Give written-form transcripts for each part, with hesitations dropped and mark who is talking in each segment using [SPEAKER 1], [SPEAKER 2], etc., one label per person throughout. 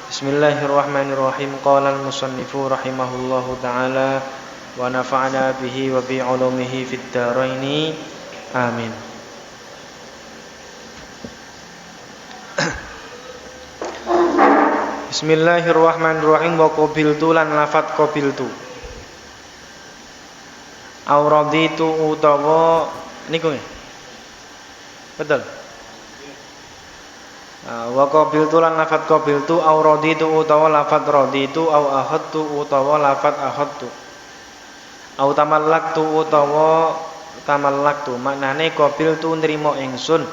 [SPEAKER 1] Bismillahirrahmanirrahim. Qala al-musannifu rahimahullahu ta'ala wa nafa'ana bihi wa bi 'ulumihi fid dharaini. Amin. Bismillahirrahmanirrahim. Wa qabiltu lan lafat qabiltu. Auraditu utawa niku nggih. Betul. Wa qabiltu lan lafat qabiltu au raditu utawa lafat raditu au ahadtu utawa lafat ahadtu au tamallaktu utawa tamallaktu. Maknane qabiltu nrimo ingsun,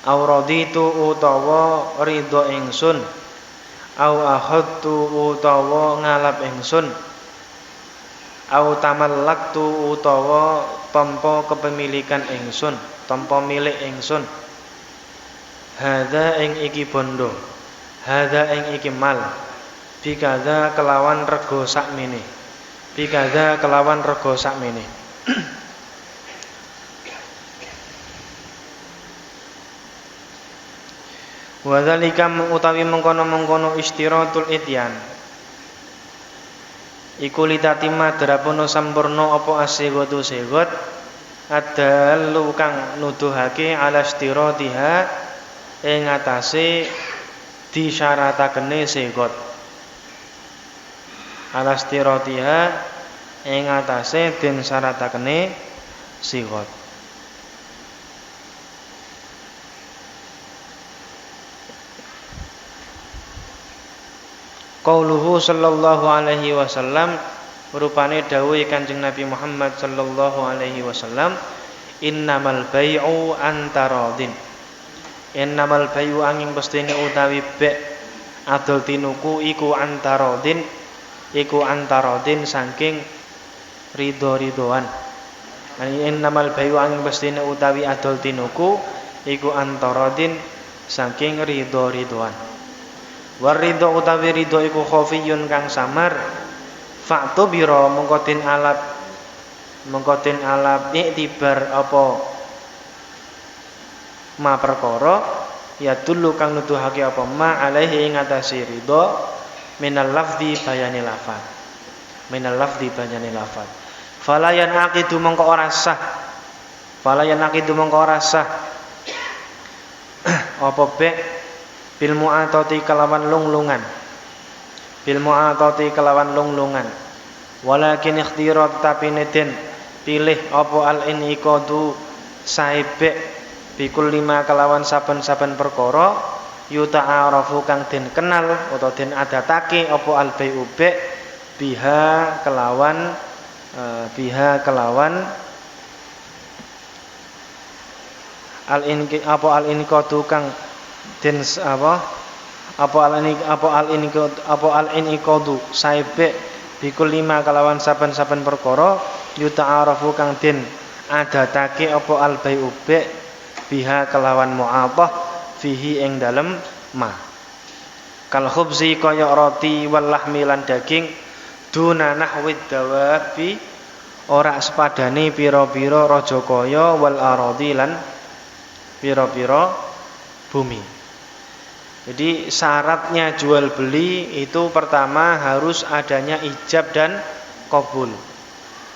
[SPEAKER 1] au raditu utawa ridho ingsun, au ahadtu utawa ngalap ingsun, au tamallaktu utawa tampa kepemilikan ingsun, tampa milik ingsun. Hadza ing iki bondo, hadza ing iki mal, bikadza kelawan rego sakmene, bikadza kelawan rego sakmene. Wa dzalika utawi mengkono-mengkono istiratul ityan iku litatima drapono sampurna apa asighatu sighat adalu kang nuduhake ala istiratiha ing atase disyaratakene sighat, ala istiratiha ing atase den syaratakene sighat. Qauluhu sallallahu alaihi wasallam, rupane dawuhe Kanjeng Nabi Muhammad sallallahu alaihi wasallam, innamal bai'u antaradin. Innamal bai'u angin pestine utawi be' adol tinuku iku antaradin, iku antaradin saking ridho-ridhoan. Innamal bai'u angin pestine utawi adol tinuku iku antaradin saking ridho-ridhoan. Waridho utawi ridho iku khafiyun kang samar, fa'tubira mengko den alap iktibar apa ma perkara ya dulu kang nuduhake apa ma alaihi ing atase ridho minal lafzi bayani lafaz, minal lafzi bayani lafaz. Fala yanaqidu mengko ora sah, fala yanaqidu mengko ora sah apa be' bil mu'atati kelawan lunglungan, bil mu'atati kelawan lunglungan. Walakin ikhtirat tapi neden pilih apa al iniqadu saibe bikul lima kelawan saben-saben perkara yuta'arafu kang den kenal utawa den adatake apa al bai'u be' biha kelawan al iniqadu kang den al iniqadu saibe bikul lima kalawan saben-saben perkara yuta'arafu kang den adatake apa al bai'u be' biha kelawan mu'athah fihi ing dalem ma. Kal khubzi kaya roti wal lahmi lan daging duna nahwid dawabi ora sepadane pira-pira raja kaya wal aradi lan pira-pira bumi. Jadi syaratnya jual beli itu pertama harus adanya ijab dan qabul.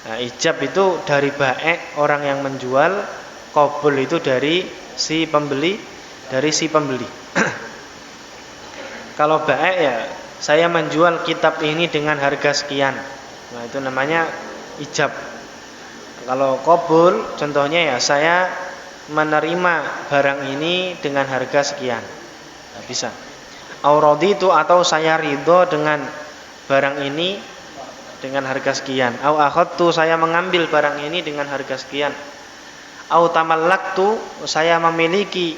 [SPEAKER 1] Nah, ijab itu dari baik orang yang menjual, qabul itu dari si pembeli, Kalau baik ya saya menjual kitab ini dengan harga sekian. Nah, itu namanya ijab. Kalau qabul contohnya ya saya menerima barang ini dengan harga sekian. Nah, bisa. Auraditu atau saya ridho dengan barang ini dengan harga sekian. Au akhadtu saya mengambil barang ini dengan harga sekian. Au tamallaktu saya memiliki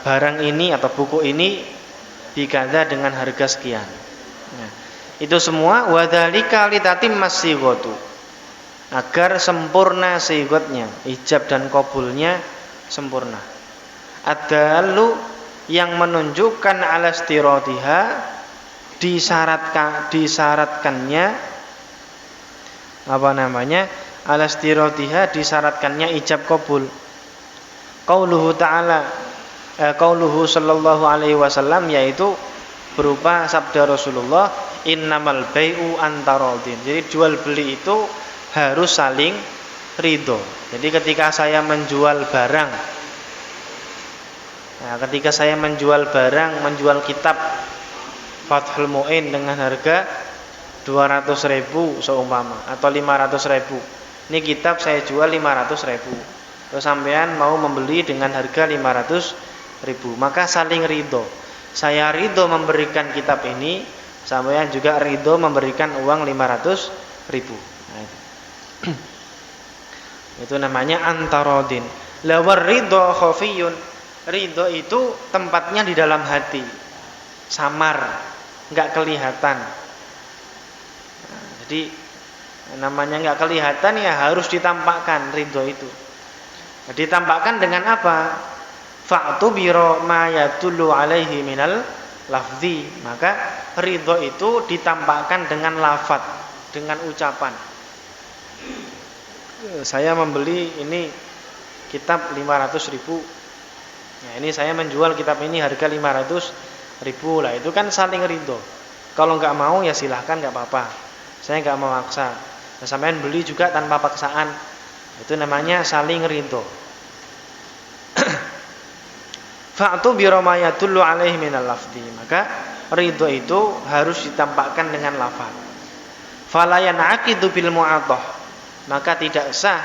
[SPEAKER 1] barang ini atau buku ini bikadza dengan harga sekian. Nah, itu semua wadzalika litatimmas sighatu, agar sempurna sighatnya, ijab dan qabulnya sempurna. Adalu yang menunjukkan ala istiratiha disyaratkannya ala istiratiha disyaratkannya ijab qabul. Qauluhu ta'ala qauluhu sallallahu alaihi wasallam, yaitu berupa sabda Rasulullah, innamal bai'u antaradin. Jadi jual beli itu harus saling ridho. Jadi ketika saya menjual barang, ketika saya menjual menjual kitab Fathul Mu'in dengan harga 200.000 seumpama atau 500.000. Ini kitab saya jual 500.000. Terus sampean mau membeli dengan harga 500.000, maka saling ridho. Saya ridho memberikan kitab ini, sampean juga ridho memberikan uang 500.000. Nah, itu. Itu namanya antarodin. Lawar ridho khafiyun. Ridho itu tempatnya di dalam hati, samar, nggak kelihatan. Jadi namanya nggak kelihatan ya harus ditampakkan ridho itu. Nah, ditampakkan dengan apa? Fa'tubiro ma yadullu alaihi minal lafzi. Maka ridho itu ditampakkan dengan lafaz, dengan ucapan. Saya membeli ini kitab 500.000. Nah, ini saya menjual kitab ini harga 500.000 lah. Itu kan saling ridho. Kalau nggak mau ya silahkan, nggak apa-apa. Saya nggak memaksa. Nah, sampean beli juga tanpa paksaan. Itu namanya saling ridho. Fa'tu bi ma yadullu alaihi minal lafzi. Maka ridho itu harus ditampakkan dengan lafaz. Fala yan'aqidu bil mu'athah. Maka tidak sah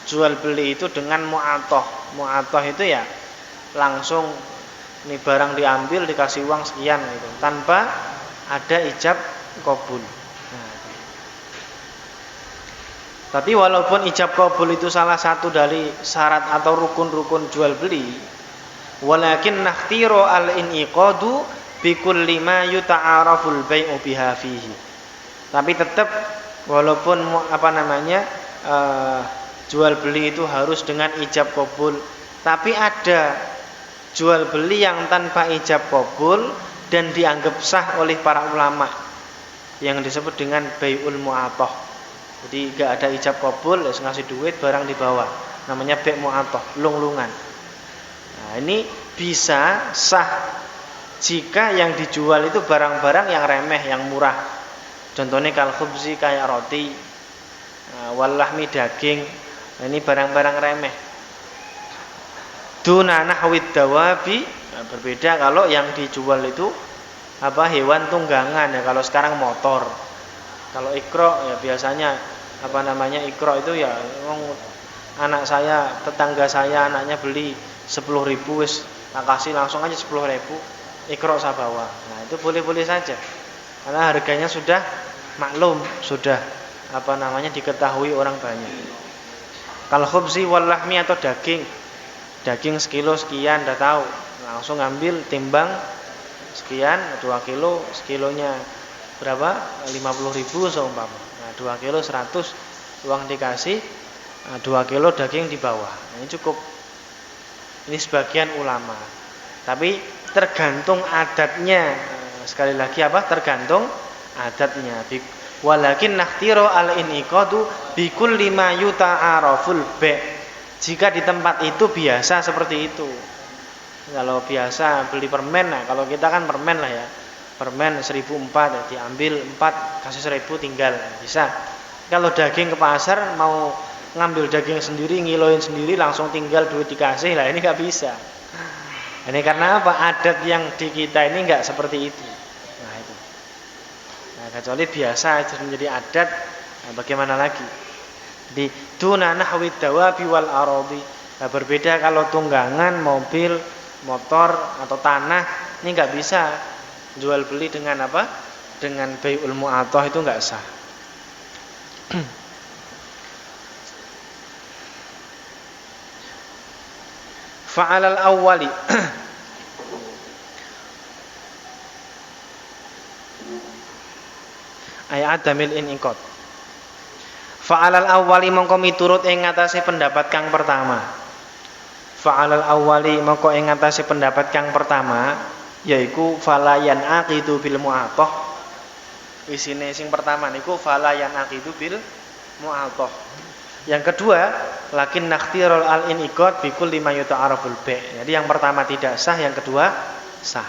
[SPEAKER 1] jual beli itu dengan mu'athah. Mu'athah itu ya langsung ini barang diambil dikasih uang sekian gitu, tanpa ada ijab qabul. Tapi walaupun ijab qabul itu salah satu dari syarat atau rukun-rukun jual beli, walakin nakhtiro al-inqadu bi kulli ma yuta'araful bai'u biha fihi. Tapi tetap walaupun jual beli itu harus dengan ijab qabul, tapi ada jual beli yang tanpa ijab qabul dan dianggap sah oleh para ulama yang disebut dengan bai'ul mu'athah. Jadi enggak ada ijab qabul, ngasih duit barang dibawa. Namanya bai' mu'athah, lung-lungan. Nah, ini bisa sah jika yang dijual itu barang-barang yang remeh, yang murah. Contohnya kal khubzi, kayak roti, wal lahmi, daging. Nah, ini barang-barang remeh. Duna nahwid dawabi, berbeda kalau yang dijual itu hewan tunggangan ya. Kalau sekarang motor. Kalau ikro ya biasanya ikro itu ya anak saya, tetangga saya anaknya beli 10.000 wis tak kasih langsung aja 10.000 ikro saya bawa. Nah, itu boleh-boleh saja. Karena harganya sudah maklum, sudah diketahui orang banyak. Kalau khubzi wal lahmi atau daging sekilo sekian dah tahu, langsung ambil timbang sekian, 2 kilo, sekilonya berapa? 50.000 seumpama. Nah, 2 kilo 100 uang dikasih, 2 kilo daging di bawah. Nah, ini cukup. Ini sebagian ulama. Tapi tergantung adatnya. Sekali lagi tergantung adatnya. Walakin nakhtiro al-inqadu bi kulli ma yuta'araful bai'. Jika di tempat itu biasa seperti itu. Kalau biasa beli permen, nah kalau kita kan permen lah ya. Permen 1.004 diambil 4 kasih 1.000 tinggal, bisa. Kalau daging ke pasar mau ngambil daging sendiri, ngiloin sendiri langsung tinggal duit dikasih lah, ini nggak bisa. Ini karena apa? Adat yang di kita ini nggak seperti itu. Nah itu. Nah, kecuali biasa itu menjadi adat, nah, bagaimana lagi? Di duna nahwid dawabi wal aradi. Nah, berbeda kalau tunggangan, mobil, motor atau tanah, ini nggak bisa jual beli dengan dengan bai'ul mu'athah, itu enggak sah. Fa'alal awwali ayat adamil inqad. Fa'alal awwali mongko miturut ing ngatasé pendapat kang pertama. Fa'alal awwali mongko ing ngatasé pendapat kang pertama yaiku falayan aqidu bil mu'athah. Isine sing pertama niku falayan aqidu bil mu'athah. Yang kedua, lakin nakhtirul al-inqad bi kulli ma yuta'araful bai'. Jadi yang pertama tidak sah, yang kedua sah.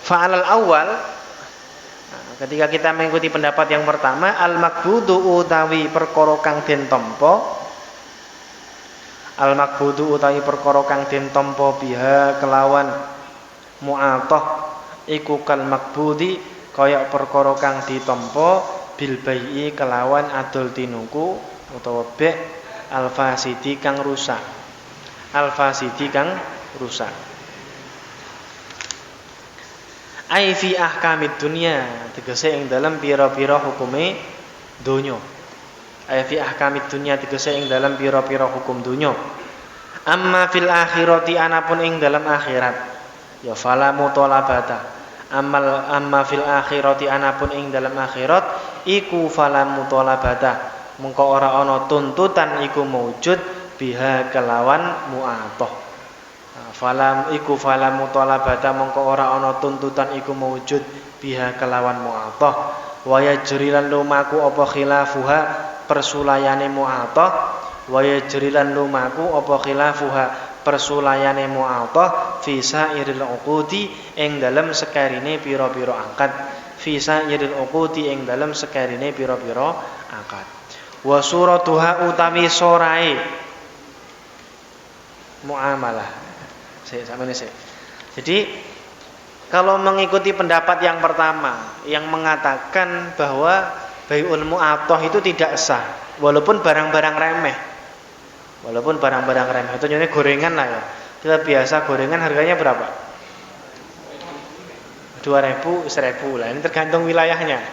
[SPEAKER 1] Fa'alal awal, ketika kita mengikuti pendapat yang pertama, al-makbudu utawi perkara kang den tampa, al-makbudu utawi perkara kang den tampa biha kelawan mu'athah iku kal makbudi kaya perkara kang ditampa bil bai'i kelawan adol tinuku utawa be' al-fasidi kang rusak. Al-fasidi kang rusak. Ai fi ahkamid dunya, tegese ing dalam pira-pira hukume donya. Ai fi ahkamid dunya tegese ing dalam pira-pira hukum donya. Amma fil akhirati anapun ing dalam akhirat, ya fala mutalabata. Amma fil akhirati anapun ing dalam akhirat iku fala mutalabata. Mengko ora ana tuntutan iku maujud biha kelawan mu'athah. Falam iku falam mutalabata mongko ora ana tuntutan iku mewujud biha kelawan mu'athah wa yajrilan lumaku apa khilafuha persulayane mu'athah wa yajrilan lumaku apa khilafuha persulayane mu'athah fi sairil uqudi ing dalem sekarine pira-pira akad fi sairil uqudi ing dalem sekarine pira-pira akad wa suratuha utawi sorae muamalah. Jadi kalau mengikuti pendapat yang pertama yang mengatakan bahwa bai'ul mu'athah itu tidak sah walaupun barang-barang remeh. Walaupun barang-barang remeh. Itu contohnya gorengan lah ya. Kita biasa gorengan harganya berapa? 2.000, 1.000 lah. Ini tergantung wilayahnya.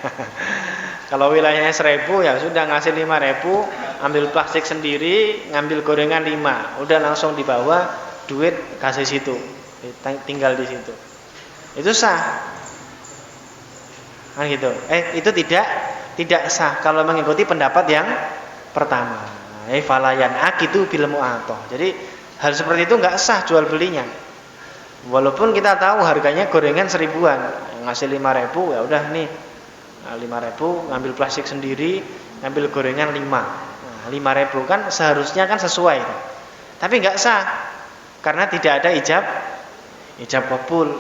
[SPEAKER 1] Kalau wilayahnya 1.000 ya sudah ngasih 5.000, ambil plastik sendiri, ngambil gorengan 5. Udah langsung dibawa duit kasih situ, tinggal di situ, itu sah, kan gitu. Itu tidak sah kalau mengikuti pendapat yang pertama. Falayan akidu bil mu'athah. Jadi hal seperti itu nggak sah jual belinya, walaupun kita tahu harganya gorengan 1.000-an, ngasih 5.000 ya udah nih 5.000 ngambil plastik sendiri, ngambil gorengan 5. Nah, 5.000 kan seharusnya kan sesuai, tapi nggak sah. Karena tidak ada ijab qabul.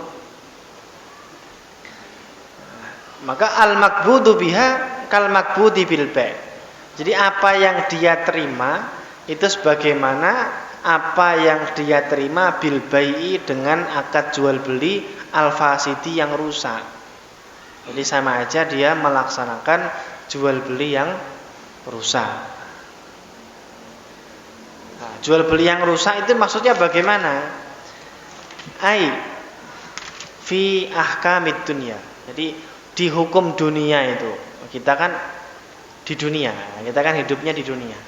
[SPEAKER 1] Maka al-makbudu biha kal makbudi bil bai'. Jadi apa yang dia terima itu sebagaimana apa yang dia terima bil bai'i dengan akad jual beli al-fasidi yang rusak. Jadi sama aja dia melaksanakan jual beli yang rusak. Jual beli yang rusak itu maksudnya bagaimana? Ai fi ahkamid dunya. Jadi di hukum dunia itu, kita kan di dunia, kita kan hidupnya di dunia.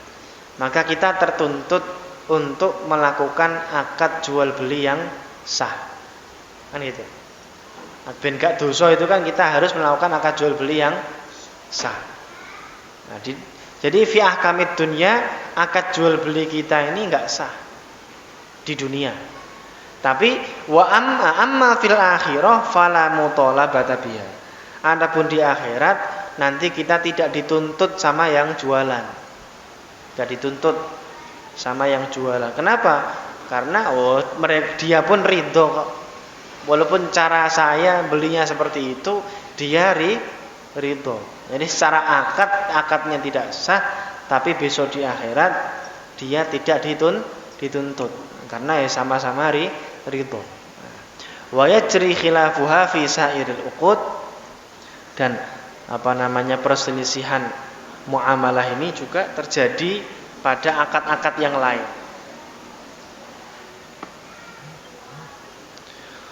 [SPEAKER 1] Maka kita tertuntut untuk melakukan akad jual beli yang sah. Kan gitu. Ben gak dosa itu kan kita harus melakukan akad jual beli yang sah. Nah, jadi fi ahkamid dunya akad jual beli kita ini enggak sah di dunia. Tapi wa amma fil akhirah fala mutalabata biha. Adapun di akhirat nanti kita tidak dituntut sama yang jualan. Tidak dituntut sama yang jualan. Kenapa? Karena dia pun ridho kok. Walaupun cara saya belinya seperti itu, dia ridho. Jadi secara akadnya tidak sah, tapi besok di akhirat dia tidak dituntut karena ya sama-sama ridho. Wa yajri khilafuha fi sairil uqud, dan perselisihan muamalah ini juga terjadi pada akad-akad yang lain.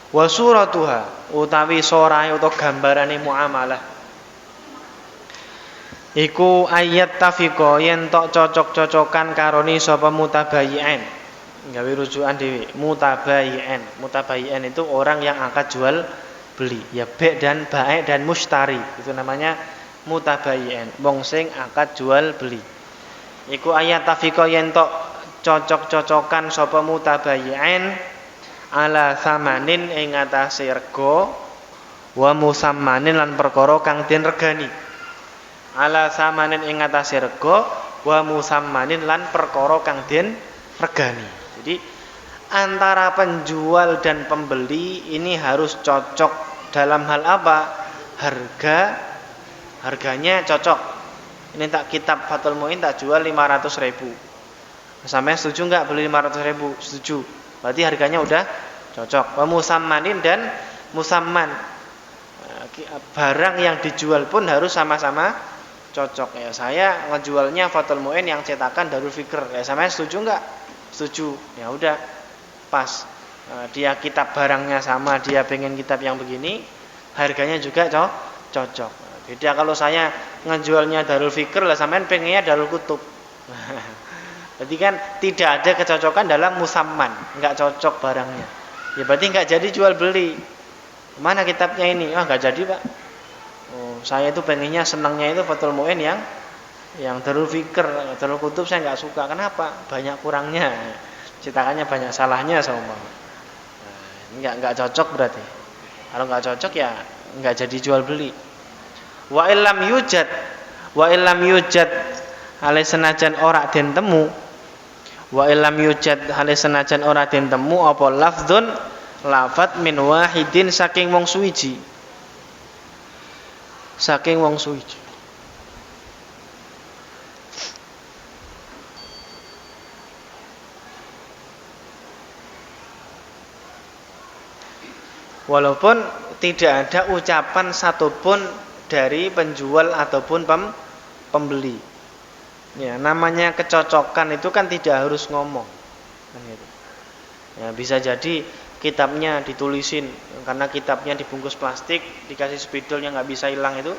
[SPEAKER 1] Wa suratuha utawi sorae utawa gambarane muamalah iku ayat tafiqo yen tok cocok-cocokan karoni sapa mutabayyi'an. Gawe rujukan dhewe, mutabayyi'an itu orang yang akad jual beli, ya bai' dan ba'i' dan mustari. Itu namanya mutabayyi'an, wong sing akad jual beli. Iku ayat tafiqo yen tok cocok-cocokan sapa mutabayyi'an ala samanin ing atase rega wa musammanin lan perkara kang den regani. Ala samanin ing atase rega wa musammanin lan perkara kang den regani. Jadi antara penjual dan pembeli ini harus cocok dalam hal apa? Harganya cocok. Ini tak kitab Fathul Muin tak jual 500.000. Sampai setuju enggak beli 500.000? Setuju. Berarti harganya udah cocok. Wa musammanin dan musamman. Barang yang dijual pun harus sama-sama cocok. Ya, saya ngejualnya Fathul Muin yang cetakan Darul Fikr. Ya, sampai setuju enggak? Setuju. Ya udah, pas. Dia kitab barangnya sama, dia pengen kitab yang begini, harganya juga cocok. Beda kalau saya ngejualnya Darul Fikr lah, sampean pengennya Darul Kutub. Berarti kan tidak ada kecocokan dalam musamman, enggak cocok barangnya. Ya berarti enggak jadi jual beli. Mana kitabnya ini? Enggak jadi, Pak. Oh, saya itu pengennya senangnya itu Fathul Muin yang Darul Fikr, Darul Kutub saya enggak suka. Kenapa? Banyak kurangnya. Cetakannya banyak salahnya sama. Enggak cocok berarti. Kalau enggak cocok ya enggak jadi jual beli. Wa illam yujad hale senajan ora den temu. Wa illam yujad hale senajan ora den temu apa lafdzun lafat min wahidin saking wong suwiji. Saking wong suwiji. Walaupun tidak ada ucapan satupun dari penjual ataupun pembeli. Ya, namanya kecocokan itu kan tidak harus ngomong. Kan gitu. Ya, bisa jadi kitabnya ditulisin, karena kitabnya dibungkus plastik, dikasih spidol yang nggak bisa hilang itu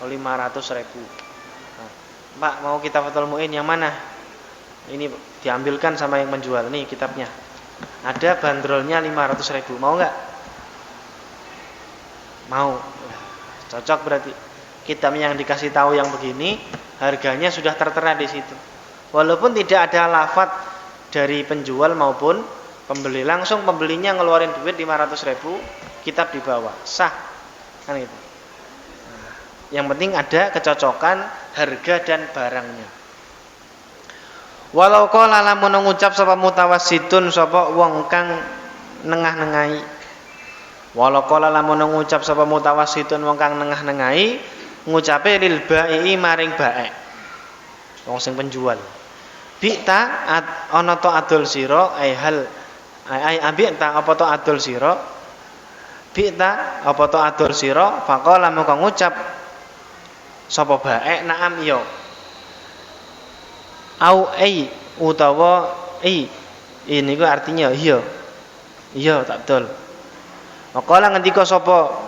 [SPEAKER 1] 500.000. Nah, Pak, mau kitab Fathul Muin yang mana? Ini diambilkan sama yang menjual nih kitabnya. Ada bandrolnya 500.000, mau nggak? Mau. Cocok berarti. Kitab yang dikasih tahu yang begini, harganya sudah tertera di situ. Walaupun tidak ada lafaz dari penjual maupun pembeli, langsung pembelinya ngeluarin duit 500.000, kitab dibawa, sah. Kan itu. Nah, yang penting ada kecocokan harga dan barangnya. Walau qala lamun ngucap sapa mutawassitun sapa wong kang nengah-nengahi. Walau qala lamun ngucap sapa mutawassitun wong kang nengah-nengahi, ngucape lil ba'i maring bae. Wong sing penjual. Bi'ta ana to adol sira ai abi'ta apa to adol sira? Bi'ta apa to adol sira? Faqala moko ngucap sapa bae na'am iya. Au ai utawa ini ku artinya iya. Iya tak dol. Waqala ngendika sapa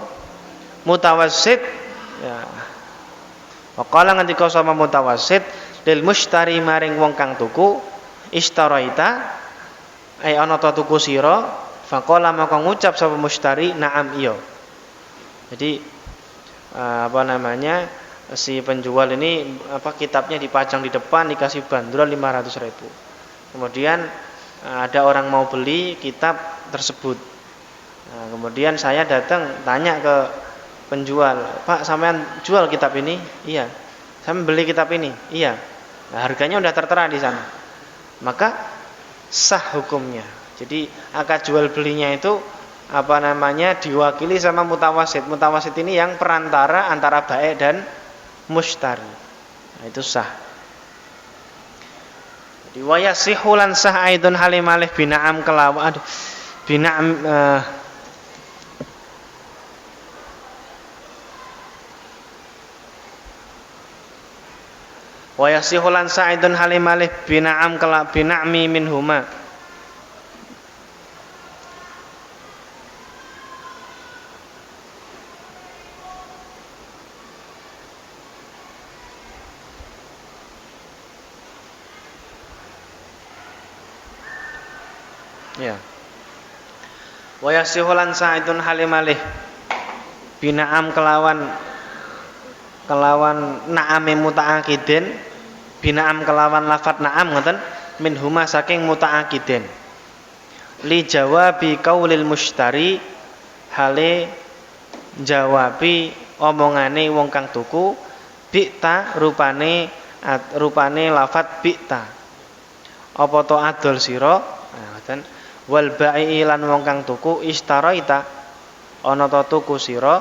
[SPEAKER 1] mutawassit ya. Waqala ngendika sapa mutawassit lil mushtari maring wong kang tuku istaraita ana ta tuku sira faqala maka ngucap sapa mushtari na'am iya. Jadi si penjual ini kitabnya dipajang di depan, dikasih bandrol 500.000. Kemudian ada orang mau beli kitab tersebut. Nah, kemudian saya datang tanya ke penjual, Pak, sampean jual kitab ini? Iya. Sampean beli kitab ini? Iya. Nah, harganya udah tertera di sana. Maka sah hukumnya. Jadi akad jual belinya itu diwakili sama mutawassit. Mutawassit ini yang perantara antara bae dan mushtari. Nah, itu sah. Jadi wa yasihu lan sah aidun halimalih bina'am kelawan bina'am wa yasihu lan sa'idun halimalih bina'am kala bina'mi minhuma. Ya. Wa yasihu lan sa'idun halimalih bina'am kelawan na'ame mutaakidin, bina'am kelawan lafat na'am ngoten min huma saking mutaakidin li jawabi qaulil mushtari hale jawabi omongane wong kang tuku bi'ta rupane lafat bi'ta apa to adol sira ngoten wal ba'i lan wong kang tuku istaraita ana ta tuku sira.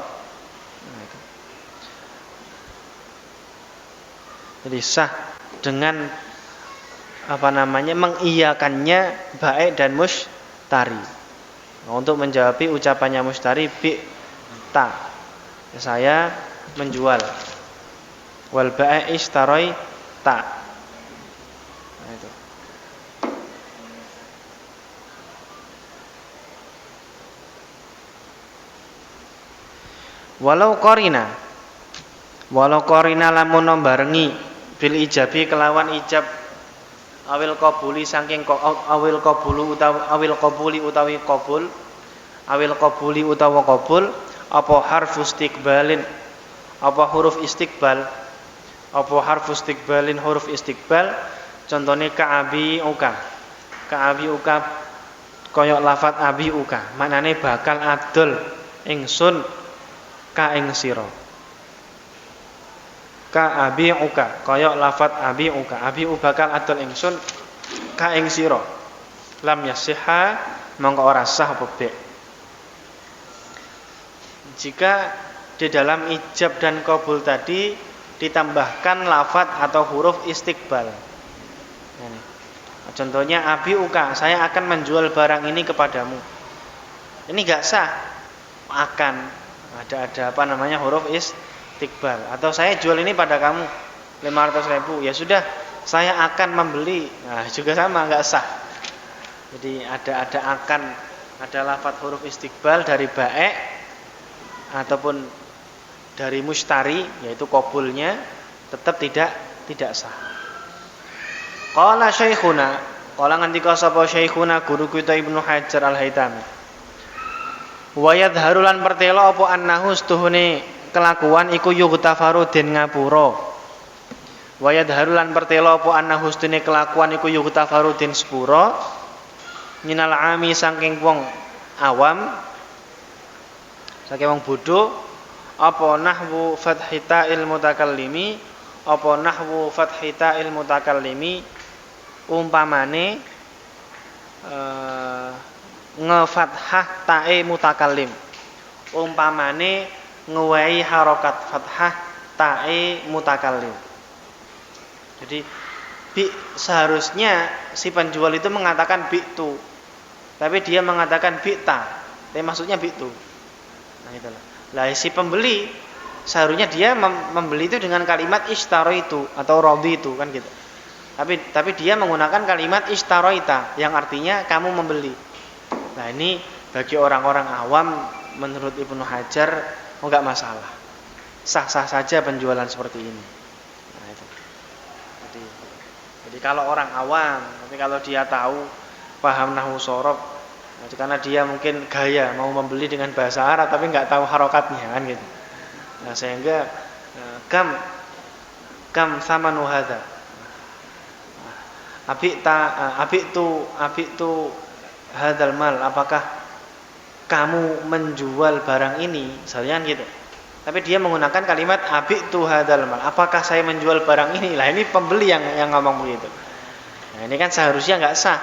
[SPEAKER 1] Jadi sah dengan mengiyakannya ba'i dan mushtari. Nah, untuk menjawab ucapannya mushtari bi'ta, saya menjual, wal ba'i istaraita. Nah, itu. Walau korina lamun barengi bil ijabi kelawan ijab awil qabuli saking awil qabulu utawi awil qabuli utawi qabul awil qabuli utawa qabul apa harfu istiqbalin apa huruf istiqbal apa harfu istiqbalin huruf istiqbal contohnya ka'abi uka koyok lafat abi uka maknane bakal adol ingsun ka ing sira ka abi uka kaya lafat abi uka bakal adol ingsun ka ing sira lam yasihha mongko ora sah apa be. Jika di dalam ijab dan qabul tadi ditambahkan lafat atau huruf istiqbal. Ini. Contohnya abi uka, saya akan menjual barang ini kepadamu. Ini enggak sah. Akan ada huruf istiqbal atau saya jual ini pada kamu 500.000, ya sudah saya akan membeli, nah juga sama enggak sah. Jadi ada akan, ada lafadz huruf istiqbal dari ba'i ataupun dari mushtari yaitu qabulnya tetap tidak sah. Qala syekhuna, qala ngendika sapa syekhuna guru kita Ibnu Hajar Al-Haitami, wa yadharu lan pertela apa annahu stuhune kelakuan iku yughtafaru den ngapura. Wa yadharu lan pertela apa annahu stuhune kelakuan iku yughtafaru den sepura minal ami saking wong awam, saking wong bodho, apa nahwu fathita il mutakallimi, apa nahwu fathita il mutakallimi umpamane ngefathah tae mutakallim, umpamane ngewahi harokat fathah tae mutakallim. Jadi seharusnya si penjual itu mengatakan bi'tu, tapi dia mengatakan bi'ta, tapi maksudnya bi'tu. Nah itulah. Lah si pembeli seharusnya dia membeli itu dengan kalimat ishtaraitu atau raditu kan gitu. Tapi dia menggunakan kalimat ishtaraita yang artinya kamu membeli. Nah ini bagi orang-orang awam menurut Ibnu Hajar enggak masalah. Sah-sah saja penjualan seperti ini. Nah itu. Jadi kalau orang awam, tapi kalau dia tahu paham nahwu shorof, karena dia mungkin gaya mau membeli dengan bahasa Arab tapi enggak tahu harokatnya kan gitu. Nah sehingga kam samanu hadza. Abitu hadzal mal, apakah kamu menjual barang ini, misalnya gitu. Tapi dia menggunakan kalimat abitu hadzal mal, apakah saya menjual barang ini? Lah ini pembeli yang ngomong begitu. Nah, ini kan seharusnya enggak sah.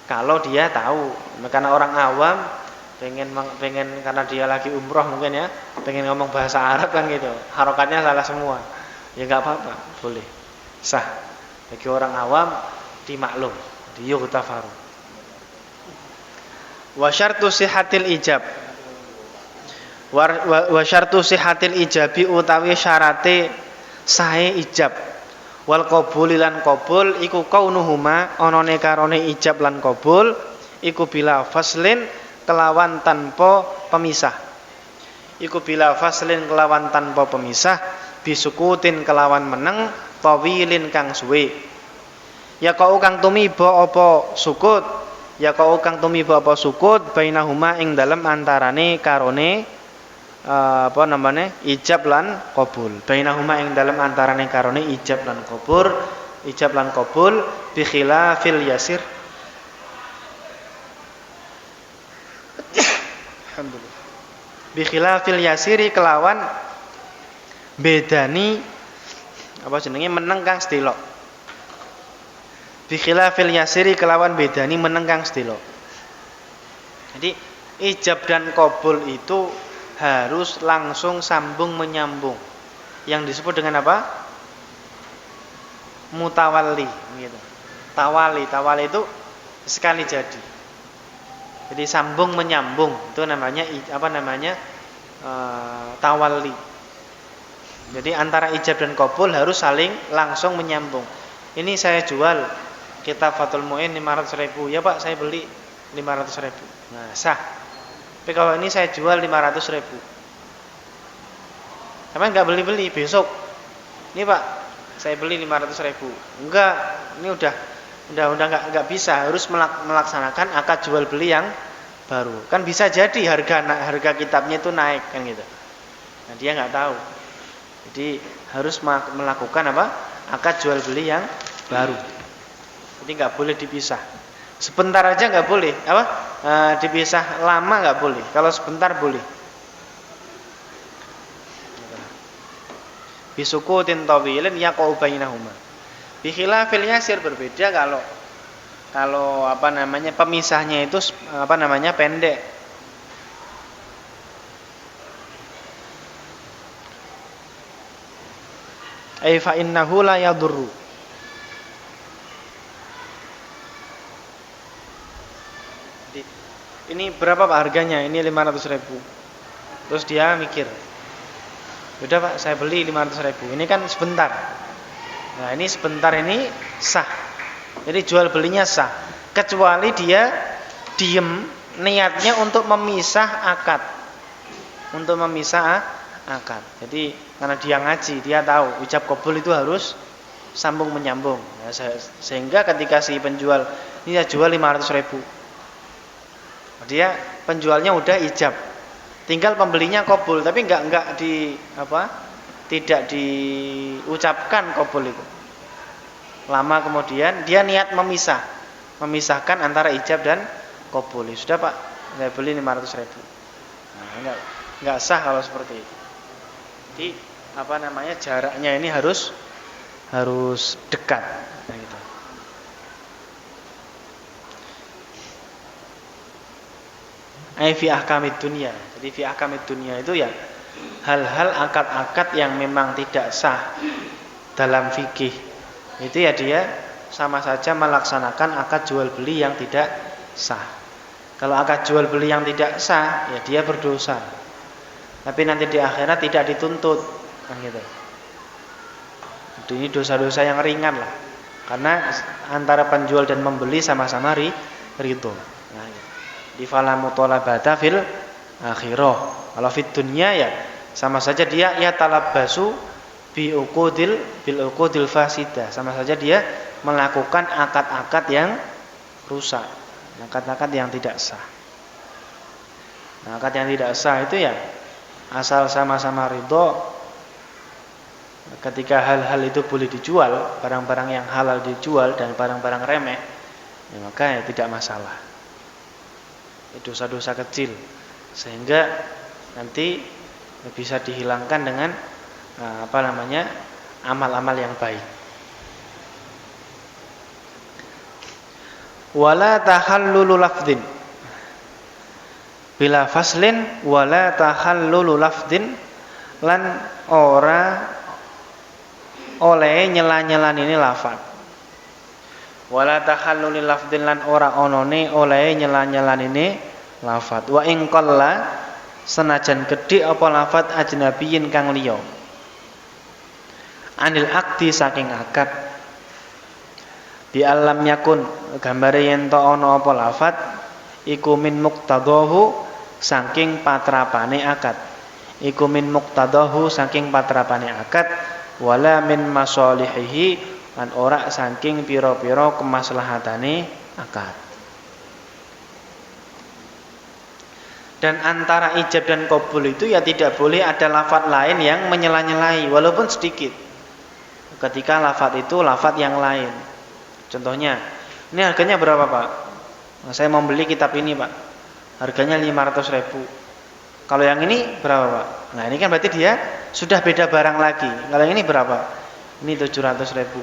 [SPEAKER 1] Kalau dia tahu, karena orang awam pengen karena dia lagi umroh mungkin ya, pengen ngomong bahasa Arab kan gitu. Harokatnya salah semua. Ya enggak apa-apa, boleh. Sah. Bagi orang awam dimaklum, diyughtafaru. Wa syartu sihhatil ijab. Wa syartu sihhatil ijabi utawi syarate sae ijab. Wal qabul lan qabul iku kaunuhuma onone karone ijab lan qabul iku bila faslin kelawan tanpa pemisah. Iku bila faslin kelawan tanpa pemisah, bisukutin kelawan meneng, tawilin kang suwe. Ya kau kang tumiba apa sukut, ya kau kang tumiba apa sukut bainahuma ing dalem antarane karone ijab lan qabul. Bainahuma ing dalem antarane karone ijab lan qabul bi khilafil yasir. Alhamdulillah. Bi khilafil yasiri kelawan bedani apa jenenge meneng kang sedelo. Bi khilafil yasiri kelawan bedani meneng kang sedelo. Jadi ijab dan qabul itu harus langsung sambung menyambung. Yang disebut dengan apa? Mutawalli gitu. Tawali itu sekali jadi. Jadi sambung menyambung itu namanya tawalli. Jadi antara ijab dan qabul harus saling langsung menyambung. Ini saya jual kitab Fathul Mu'in 500.000. Ya Pak, saya beli 500.000. Nah, sah. Tapi kalau ini saya jual 500.000. Sampai enggak beli-beli besok. Ini Pak, saya beli 500.000. Enggak, ini udah enggak bisa, harus melaksanakan akad jual beli yang baru. Kan bisa jadi harga kitabnya itu naik kan gitu. Nah, dia enggak tahu. Jadi harus melakukan apa? Akad jual beli yang baru. Jadi enggak boleh dipisah. Sebentar aja enggak boleh, dipisah lama enggak boleh. Kalau sebentar boleh. Bisukutin tawilin yaqau bainahuma. Bi khilafil yasir, berbeda kalau pemisahnya itu pendek. Ai fa innahu la yadurru. Ini berapa Pak harganya? Ini 500.000. Terus dia mikir, udah Pak, saya beli 500.000. Ini kan sebentar. Nah, ini sebentar ini sah. Jadi jual belinya sah. Kecuali dia diem niatnya untuk memisah akad. Jadi karena dia ngaji, dia tahu ijab qabul itu harus sambung menyambung. Nah, sehingga ketika si penjual ini saya jual 500.000. Dia penjualnya udah ijab. Tinggal pembelinya qabul, tapi tidak diucapkan qabul itu. Lama kemudian dia niat memisahkan antara ijab dan qabul. Sudah Pak, saya beli 500.000. Nah, enggak sah kalau seperti itu. Jadi jaraknya ini harus dekat. Nah, gitu. Fi ahkamid dunia. Jadi fi ahkamid dunia itu ya hal-hal akad-akad yang memang tidak sah dalam fikih. Itu ya dia sama saja melaksanakan akad jual beli yang tidak sah. Kalau akad jual beli yang tidak sah, ya dia berdosa. Tapi nanti di akhirat tidak dituntut, kan gitu. Ini dosa-dosa yang ringan lah. Karena antara penjual dan membeli sama-sama ridho. Nah, gitu. Di fala mutalabata fil akhirah. Kalau fid dunya ya sama saja dia talabbasu bil uqudil fasidah. Sama saja dia melakukan akad-akad yang rusak, akad-akad yang tidak sah. Nah, akad yang tidak sah itu ya asal sama-sama ridho. Ketika hal-hal itu boleh dijual, barang-barang yang halal dijual dan barang-barang remeh, ya maka ya tidak masalah. Dosa-dosa kecil, sehingga nanti bisa dihilangkan dengan amal-amal yang baik. Wala tahallulu lafdin bila faslin, wala tahallulu lafdin lan ora oleh nyela-nyelan ini lafaz. Wala tahalluli lafdin lan ora onone oleh nyela-nyelan ini lafaz. Wa in qalla senajan gedhe apa lafaz ajnabiyin kang liya. Anil akdi saking akad. Bi alam yakun gambare yen to ana apa lafaz iku min muqtadahu saking patrapane akad. Iku min muqtadahu saking patrapane akad wala min masalihihi lan ora saking pira-pira kemaslahatane akad. Dan antara ijab dan qabul itu ya tidak boleh ada lafaz lain yang menyela-nyelai walaupun sedikit. Ketika lafaz itu lafaz yang lain. Contohnya, ini harganya berapa Pak? Nah, saya mau beli kitab ini Pak. Harganya 500.000. Kalau yang ini berapa Pak? Nah, ini kan berarti dia sudah beda barang lagi. Kalau yang ini berapa? Ini 700.000.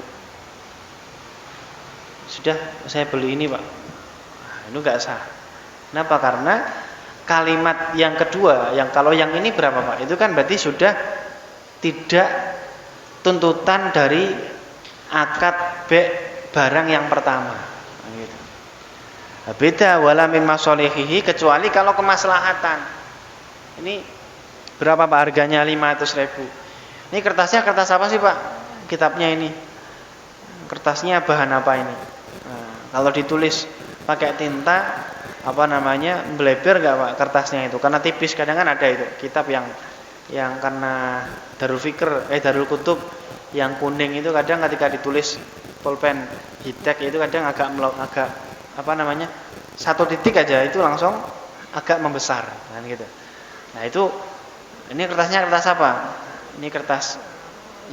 [SPEAKER 1] Sudah saya beli ini Pak. Nah, itu enggak sah. Kenapa? Karena kalimat yang kedua, yang kalau yang ini berapa Pak? Itu kan berarti sudah tidak tuntutan dari akad barang yang pertama. Gitu. Beda wala min masalihihi, kecuali kalau kemaslahatan. Ini berapa Pak harganya? 500.000. Ini kertasnya kertas apa sih Pak? Kitabnya ini. Kertasnya bahan apa ini? Nah, kalau ditulis pakai tinta bleber enggak Pak kertasnya itu? Karena tipis, kadang kan ada itu kitab yang karena Darul Fikr, Darul Kutub yang kuning itu kadang ketika ditulis pulpen hitek itu kadang agak satu titik aja itu langsung agak membesar kan gitu. Nah, itu ini kertasnya kertas apa? Ini kertas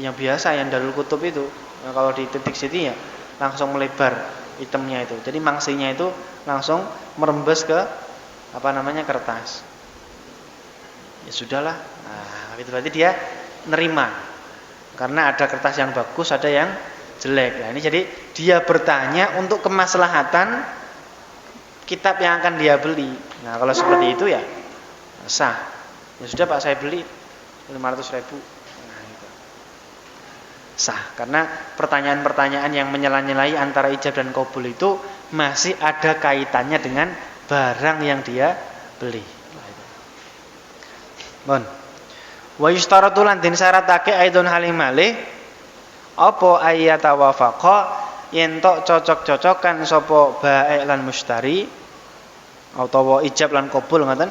[SPEAKER 1] yang biasa yang Darul Kutub itu. Nah, kalau di titik situ ya langsung melebar hitamnya itu. Jadi mangsinya itu langsung merembes ke kertas. Ya sudahlah. Nah, itu berarti dia nerima. Karena ada kertas yang bagus, ada yang jelek. Nah, ini jadi dia bertanya untuk kemaslahatan kitab yang akan dia beli. Nah, kalau seperti itu ya sah. Ya sudah Pak, saya beli 500.000. Nah, gitu. Sah, karena pertanyaan-pertanyaan yang menyela-nyelai antara ijab dan qabul itu masih ada kaitannya dengan barang yang dia beli. Bon. Wa yustaratu lan den syaratake aidon halimale apa ayata wafaqa yen tok cocok-cocokan sapa bae lan mustari utawa ijab lan qabul ngoten.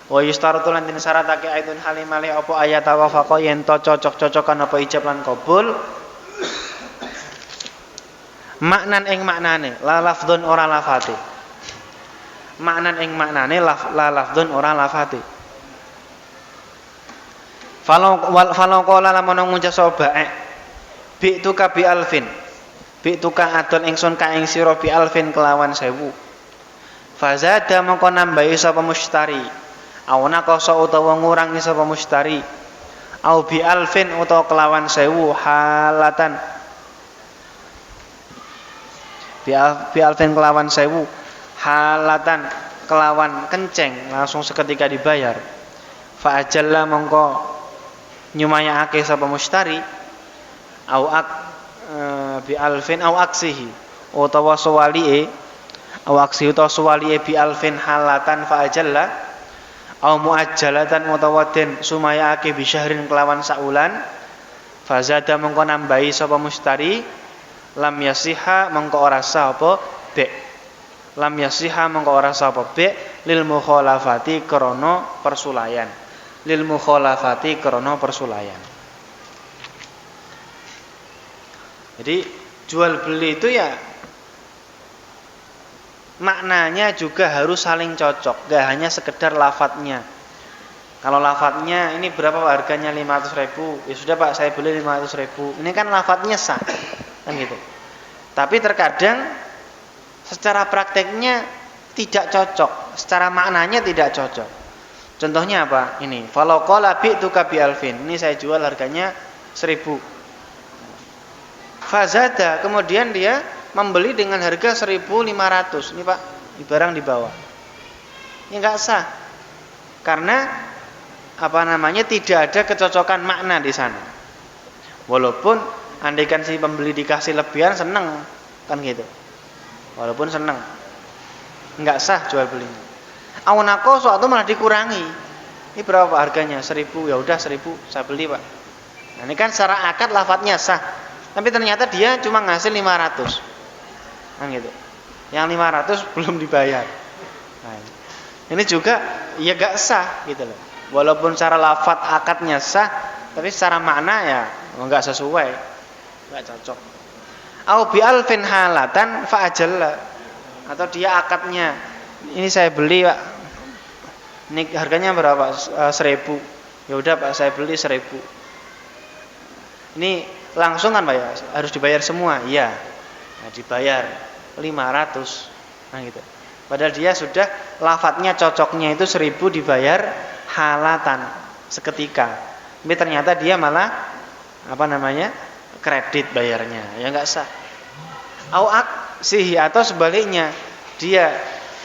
[SPEAKER 1] Wa yustaratu lan den syaratake aidon halimale apa ayata wafaqa yen tok cocok-cocokan apa ijab lan qabul maknan ing maknane la lafdzun ora lafate. Maknan ing maknane la lafdzun ora lafate. Falau qala lamun ngucap sapa bi tuka bi alfin. Bi tuka adol ingsun ka ing sira bi alfin kelawan 1000. Fazada mongko nambahi sapa mustari. Auna koso utawa ngurangi sapa mustari. Au bi alfin utawa kelawan 1000 halatan. Bi alfin kelawan 1000 halatan kelawan kenceng langsung seketika dibayar. Fa ajalla mongko nyumayake sapa mustari au bi alfin au aksihi utawa suwalie au aksi utawa suwalie bi alfin halatan fa ajalla au muajjalatan utawa den sumayake bi syahrin kelawan saulan fazada mengko nambahi sapa mustari lam yasiha mengko ora sah apa be lam yasiha mengko ora sah apa be lil mukhalafati krana persulayan lil mukhalafati krana persulayan. Jadi jual beli itu ya maknanya juga harus saling cocok, gak hanya sekedar lafadznya. Kalau lafadznya ini berapa Pak harganya 500.000, ya sudah Pak saya beli 500.000. Ini kan lafadznya sah, kan gitu. Tapi terkadang secara prakteknya tidak cocok, secara maknanya tidak cocok. Contohnya apa? Ini, falau qala bi'tuka bi alfin. Ini saya jual harganya 1.000. Fazada, kemudian dia membeli dengan harga 1.500. Ini Pak, barang di bawah. Ini enggak sah. Karena tidak ada kecocokan makna di sana. Walaupun andaikan si pembeli dikasih lebihan seneng, kan gitu. Walaupun seneng. Enggak sah jual belinya. Aunako suatu malah dikurangi. Ini berapa Pak harganya? 1.000. Ya udah 1.000 saya beli Pak. Nah, ini kan secara akad lafadznya sah. Tapi ternyata dia cuma ngasih 500. Kan gitu. Yang 500 belum dibayar. Nah, ini juga ya gak sah gitu loh. Walaupun secara lafadz akadnya sah, tapi secara makna ya enggak sesuai. Enggak cocok. Au bi alfin halatan fa ajalla. Atau dia akadnya ini saya beli Pak. Ini harganya berapa? 1.000. Ya udah Pak, saya beli 1.000. Ini langsung kan Pak ya? Harus dibayar semua. Iya. Nah, dibayar 500. Nah gitu. Padahal dia sudah lafadznya cocoknya itu 1.000 dibayar halatan seketika. Tapi ternyata dia malah kredit bayarnya. Ya enggak sah. Au aksihi atau sebaliknya. Dia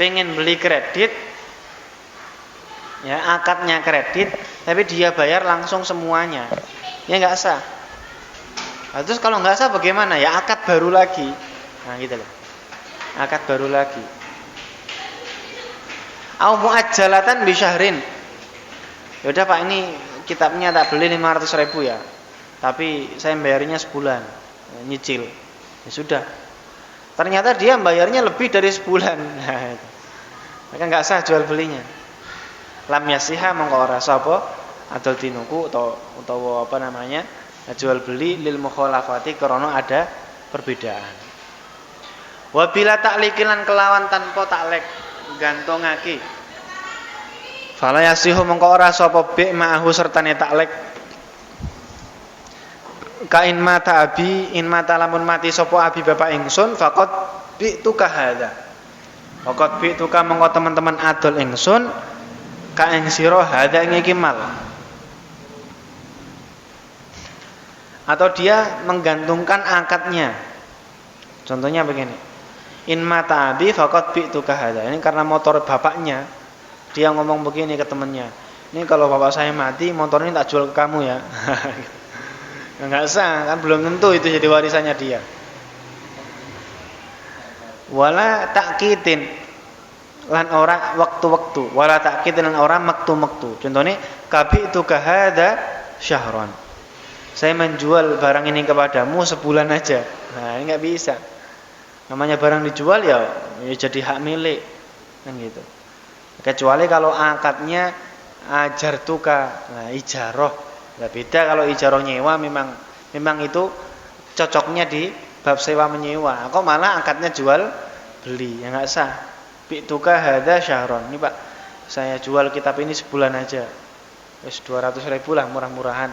[SPEAKER 1] pengen beli kredit, ya akadnya kredit, tapi dia bayar langsung semuanya, ya nggak sah. Nah, terus kalau nggak sah bagaimana? Ya akad baru lagi. Nah gitu loh, akad baru lagi. Au muajjalatan bi syahrin. Ya udah Pak, ini kitabnya tak beli 500.000 ya, tapi saya bayarnya sebulan, nyicil. Ya sudah. Ternyata dia bayarnya lebih dari sebulan. Nah, maka nggak sah jual belinya. Lam yasiha mongko ora sapa adol tinuku atau apa namanya? Jual beli lil mukhalafati karena ada perbedaan. Wa bila taklikilan kelawan tanpa taklek gantongake. Fala yasihu mongko ora sapa bi ma'ahu sertane taklek. Kain mata abi in mata lamun mati sapa abi bapak ingsun faqat bi tuka hadza. Faqat bi tuka mongko teman-teman adol ingsun ka ing sira hadza ing iki mal. Atau dia menggantungkan akadnya. Contohnya begini. In mata abi faqat bi tuka hadza. Ini karena motor bapaknya, dia ngomong begini ke temannya. Ini kalau bapak saya mati, motor ini tak jual ke kamu ya. Enggak sah, kan belum tentu itu jadi warisannya dia. Wala takitin lan ora waktu-waktu, wala takitin lan ora maktu-maktu. Contohnya kabi itu kahada syahron. Saya menjual barang ini kepadamu sebulan aja. Nah, ini enggak bisa. Namanya barang dijual ya jadi hak milik. Kan gitu. Kecuali kalau akadnya ajartuka, nah ijarah. Nah, beda kalau ijarah nyewa memang itu cocoknya di bab sewa menyewa. Kok malah akadnya jual beli, ya enggak sah. Bi'tuka hadza syahron. Ini Pak, saya jual kitab ini sebulan aja. Wis 200.000 lah, murah-murahan.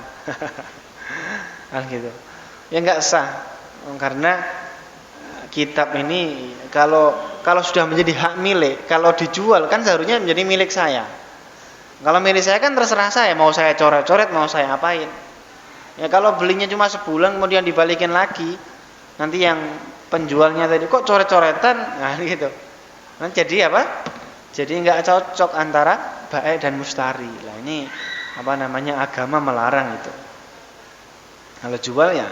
[SPEAKER 1] Kan gitu. Ya enggak sah. Karena kitab ini kalau sudah menjadi hak milik, kalau dijual kan seharusnya menjadi milik saya. Kalau milik saya kan terserah saya, mau saya coret-coret, mau saya apain. Ya kalau belinya cuma sebulan kemudian dibalikin lagi, nanti yang penjualnya tadi kok coret-coretan, nah gitu. Nah, jadi apa? Jadi nggak cocok antara bai dan mustari. Lah ini apa namanya, agama melarang itu. Kalau jual ya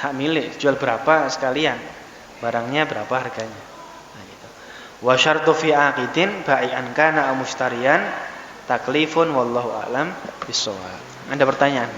[SPEAKER 1] hak milik, jual berapa sekalian, barangnya berapa harganya. Nah gitu. Wa syartu fi aqidin bai'an kana aw mustariyan taklifun wallahu a'lam bissawab. Ada pertanyaan?